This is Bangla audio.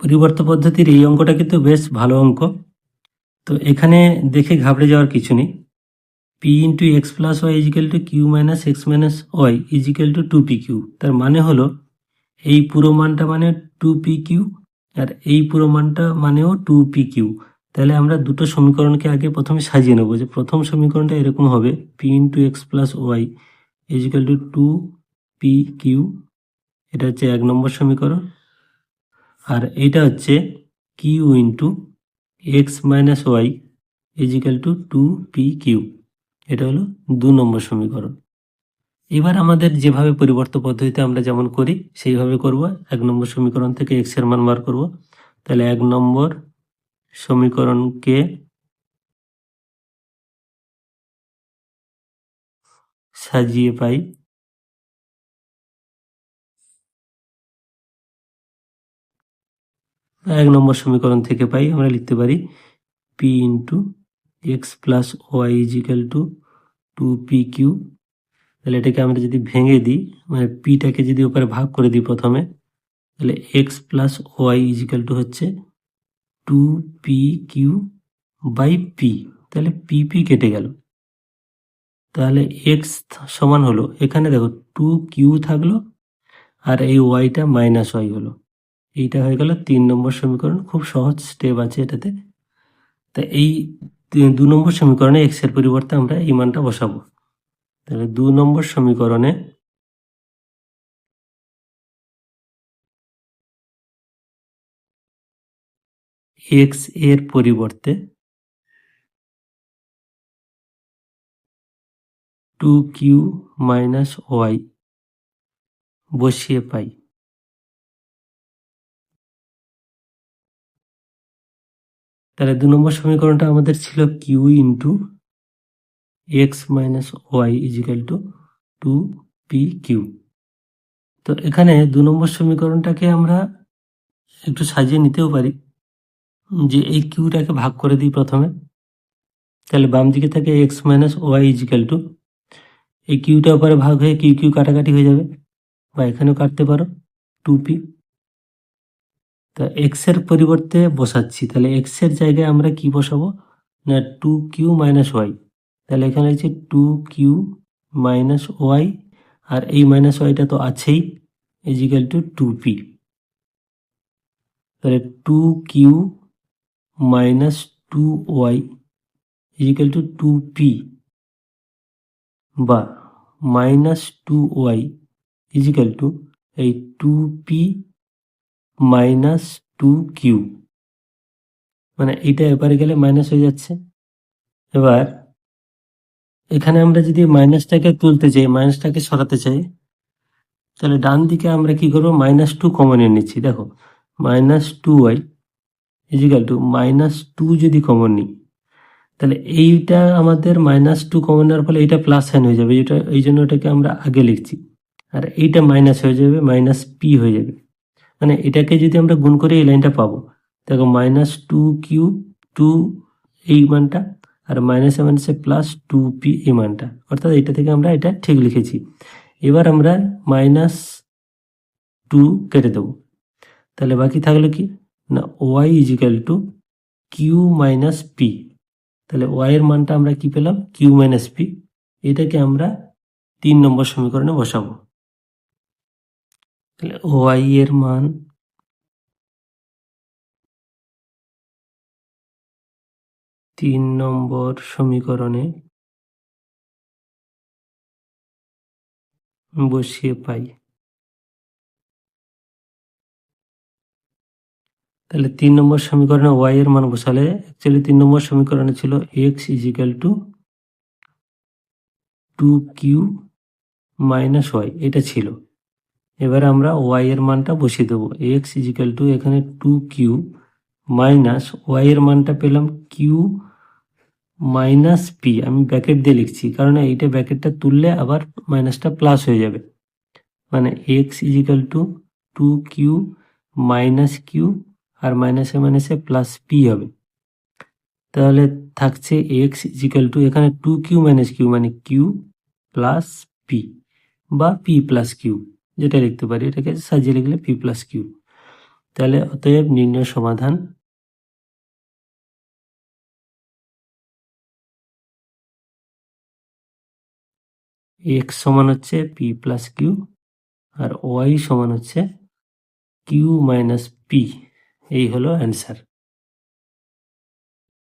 পরিবর্ত পদ্ধতির এই অঙ্কটা কিন্তু বেশ ভালো অঙ্ক। তো এখানে দেখে ঘাবড়ে যাওয়ার কিছু নেই। P into X plus Y equal to Q minus X minus Y equal to two P Q. তার মানে হলো এই পুরো মানটা মানে টু পি কিউ, আর এই পুরো মানটা মানেও টু পি কিউ। তাহলে আমরা দুটো সমীকরণকে আগে প্রথমে সাজিয়ে নেবো। যে প্রথম সমীকরণটা এরকম হবে, P into X plus Y equal to two P Q, এটা হচ্ছে 1 নম্বর সমীকরণ। আর এইটা হচ্ছে Q into X minus Y equal to two P Q, এটা হলো 2 নম্বর সমীকরণ। এবার আমাদের যেভাবে পরিবর্ত পদ্ধতিতে আমরা যেমন করি সেইভাবে করব। 1 নম্বর সমীকরণ থেকে এক্স এর মান বার করব। তাহলে 1 নম্বর সমীকরণকে সাজিয়ে পাই 1 নম্বর সমীকরণ থেকে পাই আমরা লিখতে পারি P into X plus Y equal to two P Q. তাহলে এটাকে আমরা যদি ভেঙে দিই, মানে পিটাকে যদি ওপরে ভাগ করে দিই প্রথমে, তাহলে X plus Y equal to হচ্ছে two P Q by P. তাহলে পি পি কেটে গেল। তাহলে এক্স সমান হলো, এখানে দেখো টু কিউ থাকলো আর এই ওয়াইটা মাইনাস ওয়াই হলো। এইটা হয়ে গেল 3 নম্বর সমীকরণ। খুব সহজ স্টেপ আছে এটাতে। তা এই 2 নম্বর সমীকরণে এক্স এর পরিবর্তে আমরা এই মানটা বসাবো। তাহলে 2 নম্বর সমীকরণে এক্স এর পরিবর্তে টু কিউ মাইনাস ওয়াই বসিয়ে পাই। তাহলে 2 নম্বর সমীকরণটা আমাদের ছিল Q into X minus Y equal to two P Q. তো এখানে 2 নম্বর সমীকরণটাকে আমরা একটু সাজিয়ে নিতেও পারি, যে এই কিউটাকে ভাগ করে দিই প্রথমে। তাহলে বাম দিকে থাকে X minus Y equal to, এই কিউটা উপরে ভাগ হয়ে কিউ কিউ কাটাকাটি হয়ে যাবে, বা এখানেও কাটতে পারো, টু পি। তা এক্স এর পরিবর্তে বসাচ্ছি, তাহলে এক্স এর জায়গায় আমরা কি বসাবো না টু কিউ মাইনাস ওয়াই। তাহলে এখানে হচ্ছে টু কিউ মাইনাস ওয়াই, আর এই মাইনাস ওয়াইটা তো আছেই, ইজিক্যাল টু টু পি। তাহলে two Q minus two Y equal to two P, বা minus two Y equal to এই two P minus two Q. মানে এইটা এবারে গেলে মাইনাস হয়ে যাচ্ছে। এবার এখানে আমরা যদি মাইনাসটাকে তুলতে চাই, মাইনাসটাকে সরাতে চাই, তাহলে ডান দিকে আমরা কি করবো, মাইনাস টু কমন নিয়ে নিচ্ছি। দেখো minus two Y equal to minus two যদি কমন নিই, তাহলে এইটা আমাদের মাইনাস টু কমন নেওয়ার ফলে এইটা প্লাস সাইন হয়ে যাবে, এটা এই জন্য এটাকে আমরা আগে লিখছি। আর এইটা মাইনাস হয়ে যাবে, মাইনাস পি হয়ে যাবে। মানে এটাকে যদি আমরা গুণ করে এই লাইনটা পাবো। দেখো মাইনাস টু কিউ, টু এই মানটা, আর মাইনাসে মাইনাসে প্লাস টু পি এই মানটা, অর্থাৎ এটা থেকে আমরা এটা ঠিক লিখেছি। এবার আমরা মাইনাস টু কেটে দেবো, তাহলে বাকি থাকলো কি না Y equal to Q minus P. তাহলে ওয়াই এর মানটা আমরা কি পেলাম, কিউ মাইনাস পি। এটাকে আমরা 3 নম্বর সমীকরণে বসাবো। তাহলে ওয়াই এর মান তিন নম্বর সমীকরণে বসিয়ে পাই। তাহলে 3 নম্বর সমীকরণে ওয়াই এর মান বসালে, অ্যাকচুয়ালি 3 নম্বর সমীকরণে ছিল X equal to two Q minus Y, এটা ছিল। এবার আমরা ওয়াই এর মানটা বসিয়ে দেবো, এক্স ইজিক্যাল টু এখানে টু কিউ মাইনাস ওয়াই এর মানটা পেলাম কিউ মাইনাস পি। আমি ব্র্যাকেট দিয়ে লিখছি কারণ এইটা ব্র্যাকেটটা তুললে আবার মাইনাসটা প্লাস হয়ে যাবে। মানে X equal to two Q minus Q, আর মাইনাসে মাইনাসে প্লাস পি হবে। তাহলে থাকছে এক্স ইজিক্যাল টু এখানে টু কিউ মাইনাস কিউ মানে কিউ প্লাস পি, বা পি প্লাস কিউ, যেটা লিখতে পারি, এটাকে সাজিয়ে লিখলে পি প্লাস কিউ। তাহলে অতএব নির্ণয় সমাধান x সমান হচ্ছে p plus Q R y সমান হচ্ছে কিউ মাইনাস পি। এই হলো অ্যান্সার।